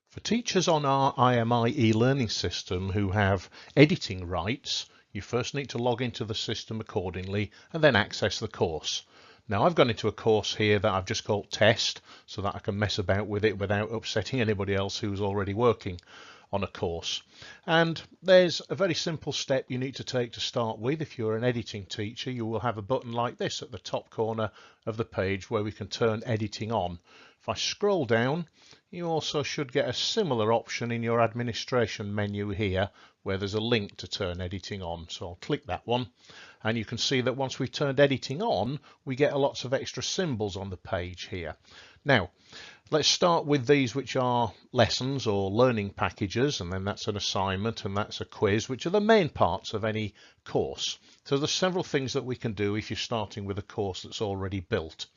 For teachers on our IMI e-learning system who have editing rights, you first need to log into the system accordingly and then access the course. Now I've gone into a course here that I've just called test so that I can mess about with it without upsetting anybody else who's already working on a course. And there's a very simple step you need to take to start with. If you're an editing teacher, you will have a button like this at the top corner of the page where we can turn editing on. If I scroll down, you also should get a similar option in your administration menu here where there's a link to turn editing on. So I'll click that one and you can see that once we've turned editing on, we get lots of extra symbols on the page here. Now, let's start with these which are lessons or learning packages, and then that's an assignment and that's a quiz, which are the main parts of any course. So there's several things that we can do if you're starting with a course that's already built.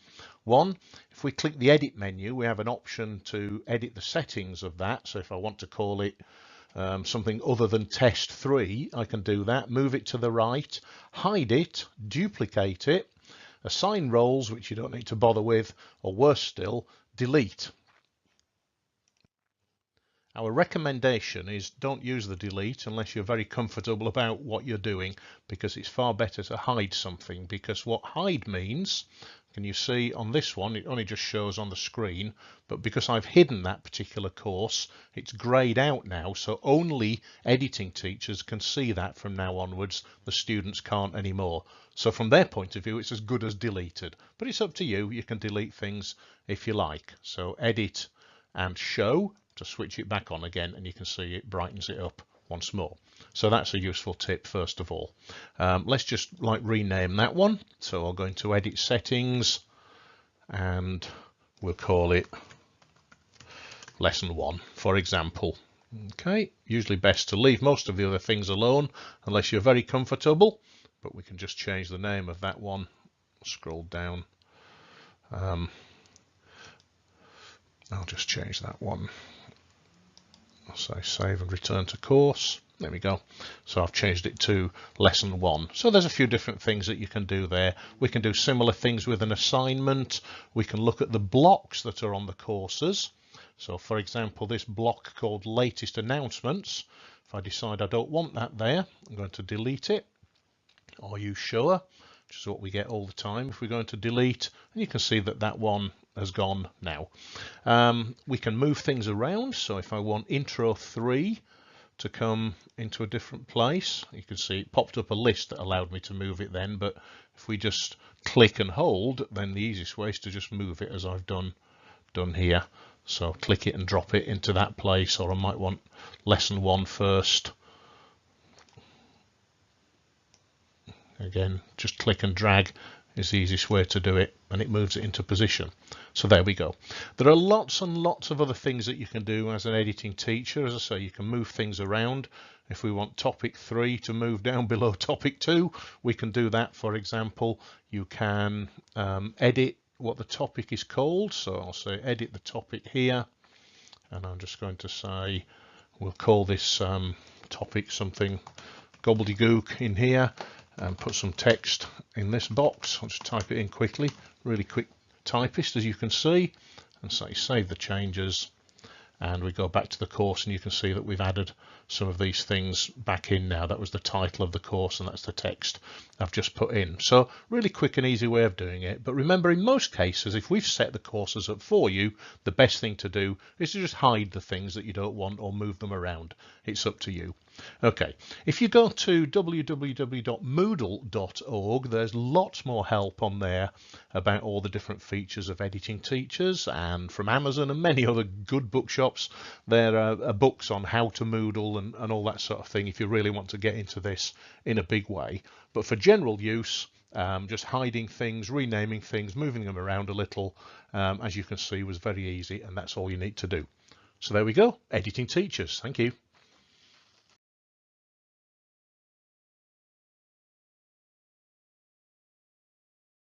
One, if we click the edit menu, we have an option to edit the settings of that. So if I want to call it something other than test 3, I can do that, move it to the right, hide it, duplicate it, assign roles, which you don't need to bother with, or worse still, delete. Our recommendation is don't use the delete unless you're very comfortable about what you're doing, because it's far better to hide something, because what hide means, can you see on this one, it only just shows on the screen, but because I've hidden that particular course, it's grayed out now, so only editing teachers can see that from now onwards. The students can't anymore. So from their point of view, it's as good as deleted, but it's up to you. You can delete things if you like. So edit and show to switch it back on again, and you can see it brightens it up once more. So that's a useful tip first of all. Let's just rename that one. So I'll go into edit settings and we'll call it lesson 1, for example. Okay, usually best to leave most of the other things alone unless you're very comfortable, but we can just change the name of that one. Scroll down. I'll just change that one. I'll say save and return to course. There we go. So I've changed it to lesson 1. So there's a few different things that you can do there. We can do similar things with an assignment. We can look at the blocks that are on the courses. So for example, this block called latest announcements, if I decide I don't want that there, I'm going to delete it. Are you sure? Which is what we get all the time if we're going to delete, and you can see that that one has gone now. We can move things around. So if I want intro 3 to come into a different place, you can see it popped up a list that allowed me to move it then, but if we just click and hold, then the easiest way is to just move it as I've done here. So click it and drop it into that place, or I might want lesson 1 first. Again, just click and drag is the easiest way to do it, and it moves it into position. So there we go. There are lots and lots of other things that you can do as an editing teacher. As I say, you can move things around. If we want topic 3 to move down below topic 2, we can do that. For example, you can edit what the topic is called. So I'll say edit the topic here, and I'm just going to say we'll call this topic something gobbledygook in here, and put some text in this box. I'll just type it in quickly, really quick typist as you can see, and say save the changes, and we go back to the course and you can see that we've added some of these things back in now. That was the title of the course and that's the text I've just put in. So really quick and easy way of doing it. But remember, in most cases, if we've set the courses up for you, the best thing to do is to just hide the things that you don't want or move them around. It's up to you. Okay, if you go to www.moodle.org, there's lots more help on there about all the different features of editing teachers, and from Amazon and many other good bookshops there are books on how to Moodle and all that sort of thing if you really want to get into this in a big way. But for general use, just hiding things, renaming things, moving them around a little, as you can see, was very easy, and that's all you need to do. So there we go, editing teachers. Thank you.